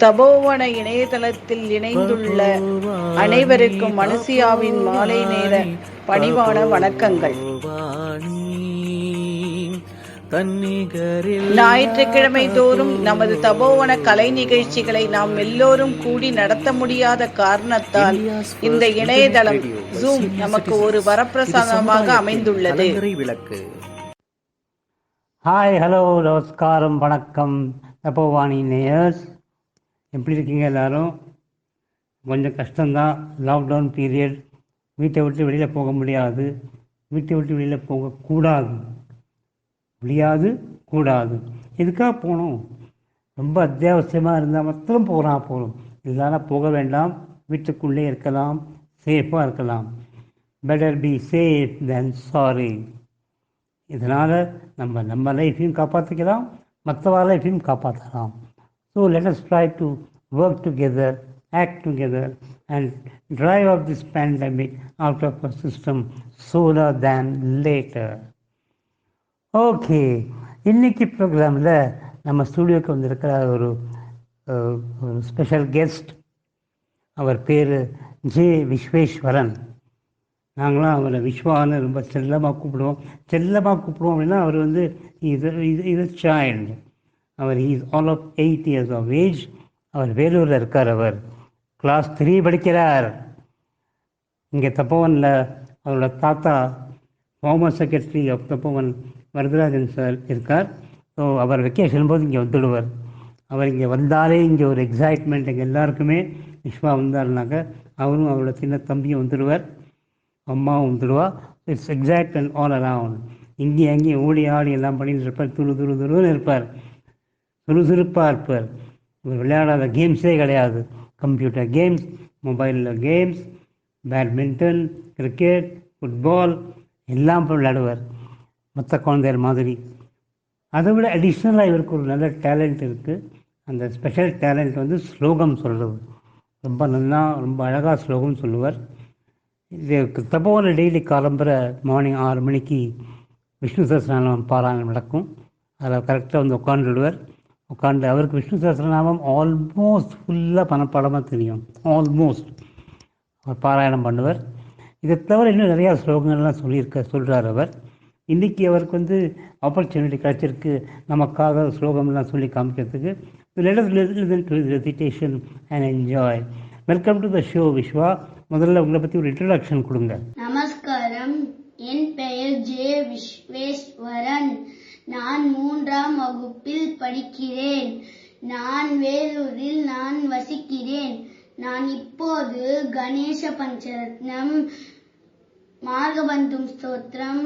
தபோவன இணையதளத்தில் இணைந்துள்ள அனைவருக்கும் மனுசியாவின் மாலை நேர பணிவான வணக்கங்கள். ஞாயிற்றுக்கிழமை தோறும் நமது தபோவன கலை நிகழ்ச்சிகளை நாம் எல்லோரும் கூடி நடத்த முடியாத காரணத்தால் இந்த இணையதளம் ஜூம் நமக்கு ஒரு வரப்பிரசாதமாக அமைந்துள்ளது. ஹாய், ஹலோ, நமஸ்காரம், வணக்கம் தபோவாணி நேயர்ஸ். எப்படி இருக்கீங்க எல்லோரும்? கொஞ்சம் கஷ்டம்தான். லாக்டவுன் பீரியட், வீட்டை விட்டு வெளியில் போக முடியாது, வீட்டை விட்டு வெளியில் போகக்கூடாது, கூடாது. எதுக்காக போகணும்? ரொம்ப அத்தியாவசியமாக இருந்தால் மட்டும் போகணும், இல்லைனா போக வேண்டாம். வீட்டுக்குள்ளே இருக்கலாம், சேஃபாக இருக்கலாம். Better be safe then sorry. இதனால் நம்ம லைஃப்பையும் காப்பாற்றிக்கலாம், மற்றவா லைஃப்பையும் காப்பாற்றலாம். So let us try to work together, act together and drive out this pandemic out of our system sooner than later. Okay, இன்னைக்கு ப்ரோக்ராமில் நம்ம ஸ்டூடியோக்கு வந்திருக்கிற ஒரு ஸ்பெஷல் கெஸ்ட். அவர் பேர் ஜே விஸ்வேஸ்வரன். நாங்களாம் அவரை விஸ்வான்னு ரொம்ப செல்லமாக கூப்பிடுவோம் அப்படின்னா அவர் இது சைல்டு. அவர் is all of 8 years of age. அவர் வேலூரில் இருக்கார். அவர் கிளாஸ் 3 படிக்கிறார். இங்கே தப்போவனில் அவரோட தாத்தா former secretary of Tapovan Varadarajan sir இருக்கார். ஸோ அவர் வெக்கேஷன் போது இங்கே வந்துடுவார். அவர் இங்கே வந்தாலே இங்கே ஒரு எக்ஸைட்மெண்ட். எங்கள் எல்லாருக்குமே விஸ்வா வந்தாருனாக்க அவரும் அவரோட சின்ன தம்பியும் வந்துடுவார், அம்மாவும் வந்துடுவா. It's excite and all around. இங்கேயும் அங்கேயும் ஓடி ஆடி எல்லாம் பண்ணிட்டு இருப்பார். துருன்னு இருப்பார், சுறுசுறுப்பாக இருப்பார். விளையாடாத கேம்ஸே கிடையாது. கம்ப்யூட்டர் கேம்ஸ், மொபைலில் கேம்ஸ், பேட்மிண்டன், கிரிக்கெட், ஃபுட்பால் எல்லாம் விளையாடுவார், மற்ற குழந்தைகள் மாதிரி. அதை விட அடிஷ்னலாக இவருக்கு ஒரு நல்ல டேலண்ட் இருக்குது. அந்த ஸ்பெஷல் டேலண்ட் ஸ்லோகம் சொல்கிறது. ரொம்ப அழகாக ஸ்லோகம் சொல்லுவார். இது தப்போவன டெய்லி காலம்பரை மார்னிங் 6 மணிக்கு விஷ்ணு சஹஸ்ரநாமம் பாராயணம் நடக்கும். அதில் கரெக்டாக உட்காந்துடுவார். அவருக்கு விஷ்ணு சஹஸ்ரநாமம் ஆல்மோஸ்ட் ஃபுல்லாக பணப்பாடமாக தெரியும். அவர் பாராயணம் பண்ணுவார். இதை தவிர இன்னும் நிறையா ஸ்லோகங்கள்லாம் சொல்கிறார் அவர். இன்றைக்கி அவருக்கு ஆப்பர்ச்சுனிட்டி கிடச்சிருக்கு நமக்காக ஸ்லோகம்லாம் சொல்லி காமிக்கிறதுக்கு. let us listen to his recitation and enjoy. Welcome to the show, Vishwa. முதல்ல உங்களை பற்றி ஒரு இன்ட்ரடக்ஷன் கொடுங்க. நமஸ்காரம். என் பெயர் ஜே விஸ்வேஸ்வரன். நான் 3ஆம் வகுப்பில் படிக்கிறேன். நான் வேலூரில் வசிக்கிறேன். நான் இப்போது கணேச பஞ்சரத்னம், மார்கபந்தும் ஸ்தோத்திரம்,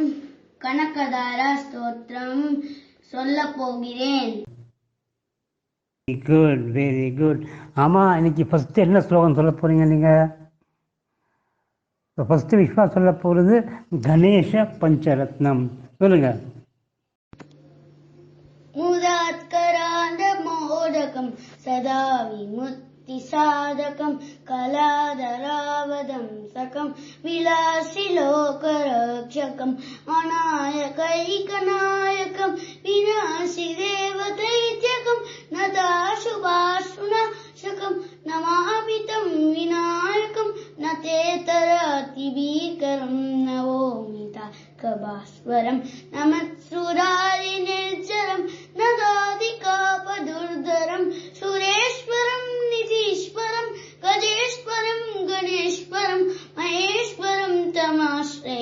கனகதாரா ஸ்தோத்திரம் சொல்ல போகிறேன். Very good. ஆமாம், இன்னைக்கு ஃபஸ்ட்டு என்ன ஸ்லோகம் சொல்ல போகிறீங்க நீங்கள்? ஃபஸ்ட்டு விஸ்வா சொல்ல போகிறது கணேச பஞ்சரத்னம். சொல்லுங்கள். முதாத்கராந்த மோதகம் சதா விமுக்தி சாதகம் கலாதராவதம் சகம் விலாசி லோகரக்ஷகம் அநாயகைகநாயகம் விநாசி தேவதைத்யகம் நதாசுபாசுநாசகம் நமாபிதம் விநாயகம் நதேதராதிபீகரம் நவோமிதா கபாஸ்வரம் நமத்சுராரி நிர்ஜரம் நதாதிகாபதுர்தரம் சுரேஸ்வரம் நிதீஸ்வரம் கஜேஸ்வரம் கணேஸ்வரம் மகேஸ்வரம் தமாஸ்ரே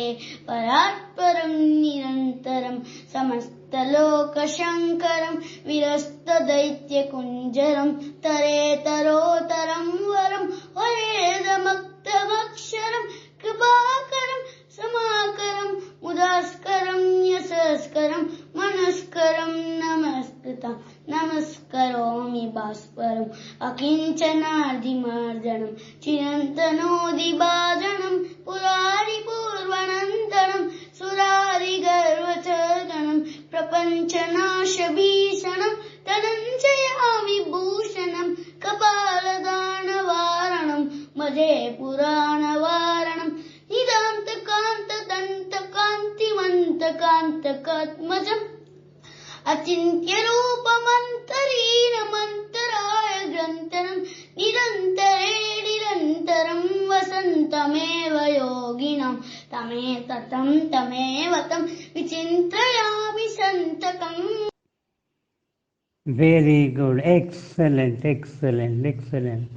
பராத்பரம் நிரந்தரம் समस्तलोकशङ्करं विरस्तदैत्यकुञ्जरं तरेतरोतरं वरं वरेदमक्तमक्षरं कृपाकरं समाकरं मुदास्करं यशस्करं मनस्करं नमस्कृतं नमस्करोमि भास्वरम् अकिञ्चनादिमार्जनं चिरन्तनोदिभाजनं पुरारिपूर्वनन्तनं सुरारिगर्वचर्गणं प्रपञ्चनाशभीषणं तदञ्जयामि भूषणं कपालदानवारणं मजे पुराणवारणं निदान्तकान्तदन्तकान्तिमन्तकान्तकात्मजम् अचिन्त्यरूपमन्तरीणमन्तराय निरन्तरं निरन्तरे निरन्तरं वसन्तमेव योगिनां तमेततं तमेव तं विचिन्तयामि सन्ततम्. Very good. Excellent, excellent, excellent.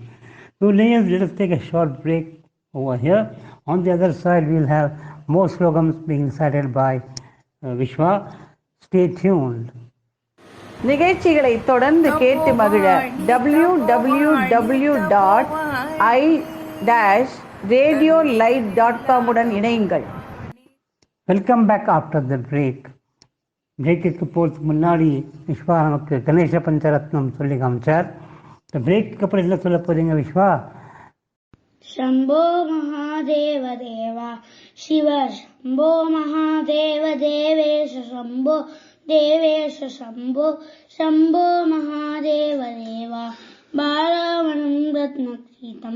So let us take a short break over here. On the other side, we'll have more slogans being recited by Vishwa. Stay tuned. நிகழ்ச்சிகளை தொடர்ந்து கேட்டு மகிழ www.i-radiolight.com உடன் இணையுங்கள். Welcome back after the break. பிரேக்குக்கு போகிறதுக்கு முன்னாடி விஸ்வா நமக்கு கணேச பஞ்சரத்னம் சொல்லி காமிச்சார். இந்த பிரேக்கு அப்புறம் என்ன சொல்ல போறீங்க விஸ்வா? शम्भो महादेव देवा शिव शम्भो महादेव देवेश शम्भो देवेश शम्भो शम्भो महादेव देवा बालावनं रत्नकीतं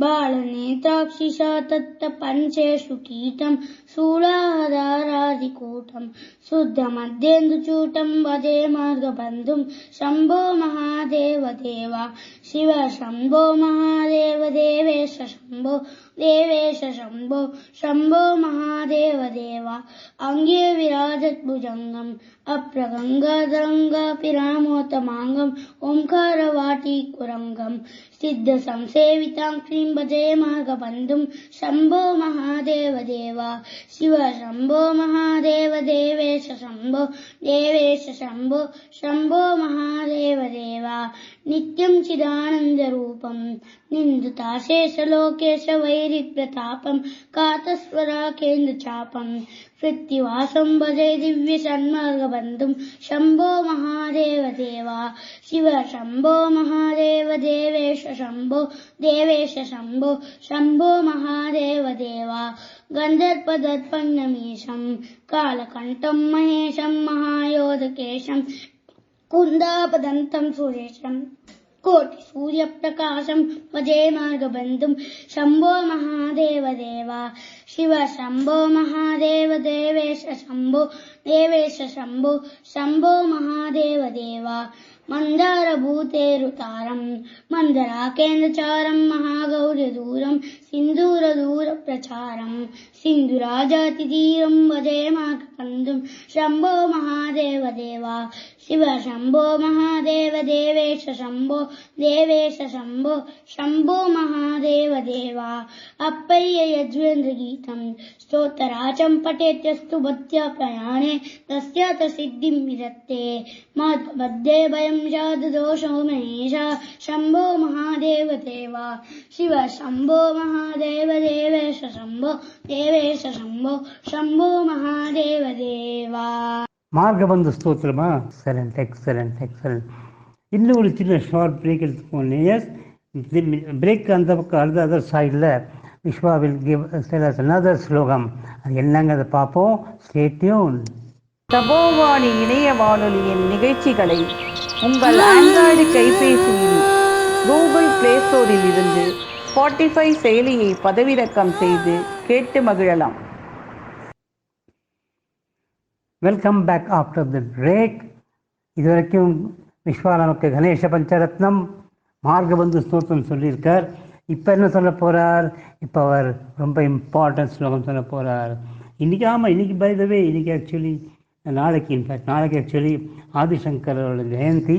बालनेत्राक्षिषा तत्त पञ्चेषु कीतं शूलाहरादिकूटं शुद्धमध्येन्दुचूटं वदे मार्गबन्धुं शम्भो महादेव देवा शिव शम्भो महादेव देवेश शम्भो देवेश शम्भो शम्भो महादेव देवा अङ्गे विराजद्भुजङ्गम् अप्रगङ्गाधरङ्गापिरामोत्तमाङ्गम् ओङ्कारवाटीकुरङ्गम् सिद्धसंसेविताङ्क्रीं भजे मार्गबन्धुं शम्भो महादेव देवा शिव शम्भो महादेव देवेश शम्भो देवेश शम्भो शम्भो महादेव देवा नित्यं चिदानन्दरूपं निन्दुताशेषलोकेश वैरिप्रतापं कातस्वराकेन्द्रचापं पृथ्वीवासं भजे दिव्यसन्मार्गबन्धुं शम्भो महादेव देवा शिव शम्भो महादेव देवेश शम्भो देवेश शम्भो शम्भो महादेव देवा गन्धर्पदर्पणमीशं कालकण्ठं महेशं महायोधकेशं कुन्दापदन्तं सुरेशं कोटिसूर्यप्रकाशं भजे मार्गबन्धुं शम्भो महादेव देवा शिव शम्भो महादेव देवेश शम्भो देवेश शम्भो शम्भो महादेव देवा मन्दारभूतेरुतारं मन्दराकेन्द्रचारं महागौर्यदूरं सिन्दूरदूरप्रचारं सिन्धुराजातिधीरं भजे मार्गबन्धुं शम्भो महादेव देवा शिव शम्भो महादेव देवेश शम्भो देवेश शम्भो शम्भो महादेव देवा अप्पय्य यज्वेन्द्रगीतं स्तोत्रराजं पठेत्यस्तु भक्त्या प्रयाणे तस्याथ सिद्धिं विदत्ते मार्गमध्ये भयं जातदोषो महेश शम्भो महादेव देवा शिव शम्भो महादेव देवेश शम्भो देवेश शम्भो शम्भो महादेव देवा. மார்கபந்து ஸ்தோத்திரமா? Excellent excellent excellent. இன்னும் ஒரு சின்ன ஷார்ட் பிரேக் எடுத்துப்போம். எஸ், பிரேக் அந்த பக்கம் அதர் சைடில் விஸ்வா வில் கிவ் another ஸ்லோகம். அது என்னங்கிறத பார்ப்போம். Stay tune. தபோவாணி இணைய வானொலியின் நிகழ்ச்சிகளை உங்கள் ஆண்ட்ராய்டு கைபேசியில் கூகுள் பிளே ஸ்டோரில் இருந்து ஸ்பாட்டிஃபை செயலியை பதிவிறக்கம் செய்து கேட்டு மகிழலாம். Welcome back after the break. இது வரைக்கும் விஸ்வா நமக்கு கணேச பஞ்சரத்னம் மார்கபந்து ஸ்தோத்திரம் சொல்லியிருக்கார். இப்போ என்ன சொல்ல போகிறார்? இப்போ அவர் ரொம்ப இம்பார்ட்டன்ட் ஸ்லோகம் சொல்ல போகிறார். இன்னைக்கு பை த வே இன்னைக்கு ஆக்சுவலி நாளைக்கு ஆக்சுவலி ஆதிசங்கரோட ஜெயந்தி.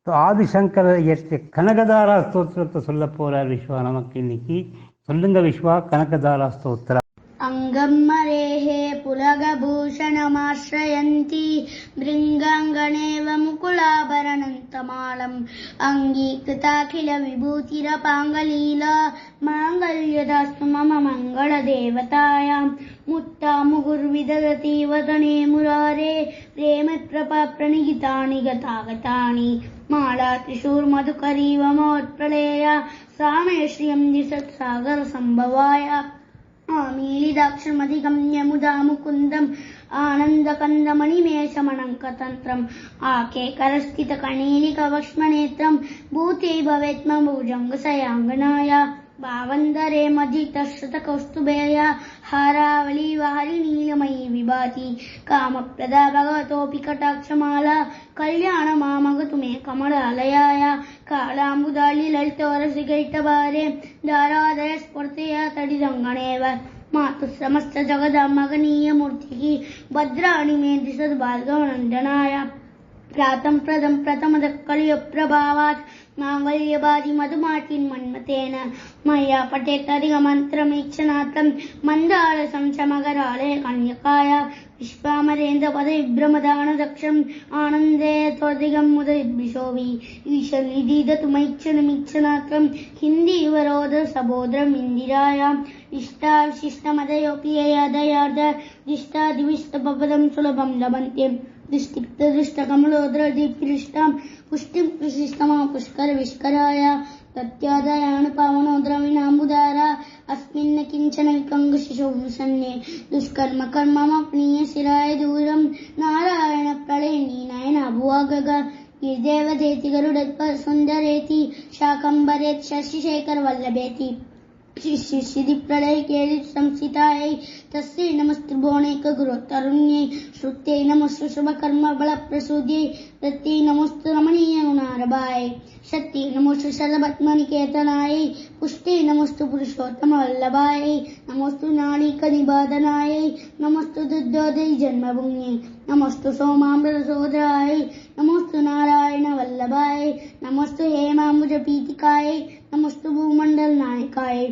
ஸோ ஆதிசங்கர இயற்றிய கனகதாரா ஸ்தோத்திரத்தை சொல்ல போகிறார் விஸ்வா நமக்கு இன்னைக்கு. சொல்லுங்க விஸ்வா, கனகதாரா ஸ்தோத்திரம். अङ्गं मरेः पुलगभूषणमाश्रयन्ती भृङ्गाङ्गणेव मुकुलाभरणन्तमालम् अङ्गीकृताखिलविभूतिरपाङ्गलीला माङ्गल्यदास्तु मम मङ्गलदेवतायां मुत्ता मुहुर्विदधति वदने मुरारे प्रेमप्रभा प्रणिहितानि गतागतानि माला त्रिशूर्मधुकरीव मोत्प्रलेया सामे श्रियं दिशत्सागरसम्भवाय आमीलिदाक्षमधिगम्य मुदा मुकुन्दम् आनन्दकन्दमणिमेषमनङ्कतन्त्रम् आके करस्थितकणीलिकवक्ष्मनेत्रम् भूते भवेत् मम भुजङ्गसयाङ्गनाय भावन्दरे मजितश्रुतकौस्तुभेया हारावली वारिनीलमयी विभाति कामप्रदा भगवतोऽपि कटाक्षमाला कल्याणमामगतु मे कमलालयाय कालाम्बुदालि ललितोरसिगैटभारे दारादय स्फूर्तया तडिदङ्गणेव मातु समस्त जगदमगनीयमूर्तिः भद्राणि मे दिशद्भार्गवनन्दनाय प्रातं प्रथमदक्कलियप्रभावात् माङ्गल्यबाधि मधुमाटिन् मन्मथेन मया पठेत्तदिगमन्त्रमीक्षणार्थं मन्दालसं च मकरालय कन्यकाय विश्वामरेन्द्रपदविभ्रमदानदक्षम् आनन्दे त्वदिगं मुदविशोभि ईशनिधिदतु मैक्षणमीक्षणार्थं हिन्दीवरोध सबोधरम् इन्दिरायाम् इष्टाविशिष्टमदयोऽपि यदयार्ध दिष्टादिविष्टपदं सुलभं लभन्ते दृष्टिकमलोद्रदीपृष्टां पुष्टिं प्रशिष्टमा पुष्कर विष्कराय तत्यादयान् पावनो द्रविणाम्बुदारा अस्मिन् किञ्चन विकङ्गशिशो विसन्ने दुष्कर्म कर्ममप्नीय शिराय दूरं नारायण प्रलयनी नयन भुवगग गिरिदेवदेति गरुडत्प सुन्दरेति शाकम्भरेत् शशिशेखर वल्लभेति शिशि प्रलय केलि संसितायै तस्यै नमस्त्रिभुवनैक गुरोत्तरुण्यै श्रुत्यै नमस्तु शुभकर्म बलप्रसूद्यै रत्यै नमस्तु रमणीय गुणारभायै शक्त्यै नमस्तु शरभत्मनिकेतनायै पुष्टै नमस्तु पुरुषोत्तमवल्लभायै नमस्तु नाणिकनिबाधनायै नमस्तु दुर्योधय जन्मभूम्यै नमस्तु सोमामृतसोदरायै नमस्तु नारायण वल्लभायै नमस्तु हेमाम्बुजपीतिकायै नमस्तु भूमण्डलनायकायै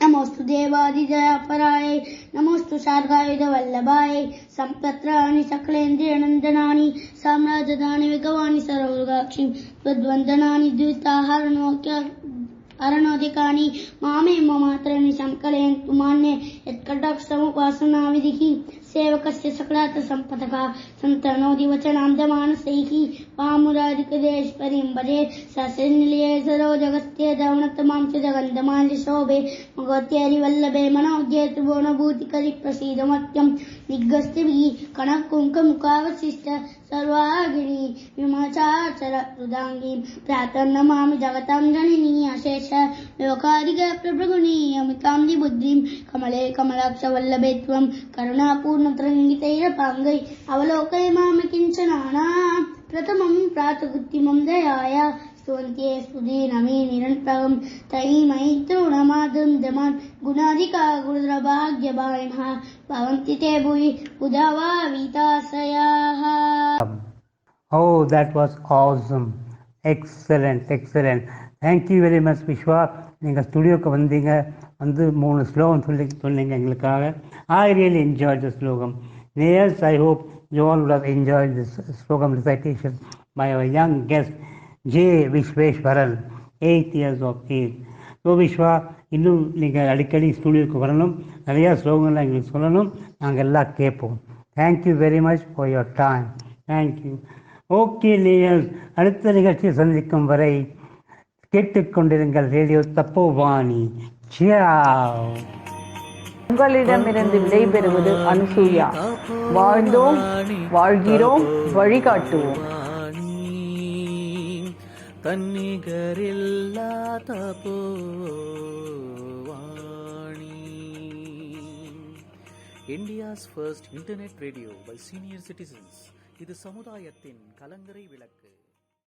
नमोस्तु देवादिदयापरायै नमोस्तु शार्गायुध वल्लभायै सम्पत्राणि सकलेन्द्रियनन्दनानि साम्राजधानि विगवानि सर्वगाक्षि त्वद्वन्दनानि द्विताहरणोदिकानि मामे मात्राणि संकलयन्तु मान्ये यत्कटाक्षसमुपासनाविधिः सेवकस्य सकलात सम्पदका सन्तनोति वचनान्दमानसैः पामुरादिकदेश्वरीं भजे सस्यनिलये सरोजगस्त्य दवनतमां च जगन्दमाल्यशोभे मगोत्यरिवल्लभे मनोज्ञे त्रिभुवनभूतिकरि प्रसीदमत्यं दिग्गस्तिभिः कनकुङ्कमुखावशिष्ट सर्वागिनी विमचाचर रुदाङ्गीं प्रातर्नमामि जगतां जननी अशेष लोकादिक प्रभृगुणी अमितां बुद्धिं कमले कमलाक्षवल्लभे त्वं करुणापूर्णत्रङ्गितैरपाङ्गै अवलोकय माम किञ्चनाना प्रथमं प्रातकृत्रिमं दयाय स्तुवन्त्ये स्तुतिनमे निरन्तरं तयिमयि तृणमादं दमान् गुणाधिका गुरुद्रभाग्यभायिनः भवन्ति ते भुवि उदावा वीताश्रयाः. Oh, that was awesome. Excellent, excellent. Thank you very much, Vishwa. நீங்கள் ஸ்டுடியோக்கு வந்தீங்க, வந்து 3 ஸ்லோகம் சொன்னீங்க எங்களுக்காக. I really enjoyed the slogam. Yes, I hope you all would have enjoyed this slogam recitation by our young guest, J. Vishweshwaran, 8 years of age. So, Vishwa, இன்னும் நீங்கள் அடிக்கடி ஸ்டுடியோக்கு வரணும், நிறையா ஸ்லோகங்கள்லாம் எங்களுக்கு சொல்லணும், நாங்கள் எல்லாம் கேட்போம். Thank you very much for your time. Thank you. Okay நேயர்ஸ், அடுத்த நிகழ்ச்சியை சந்திக்கும் வரை கேட்டுக்கொண்டிருங்கள் ரேடியோ தப்போவாணி. சியாவ். உங்களிடமிருந்து விடைபெறுவது அனுசூயா. வாழ்ந்தோம், வாழ்கிறோம், வழிகாட்டுவோம். தன்னிகரில்லா Tapovani. India's first internet radio by senior citizens. இது சமுதாயத்தின் கலங்கரை விளக்கு.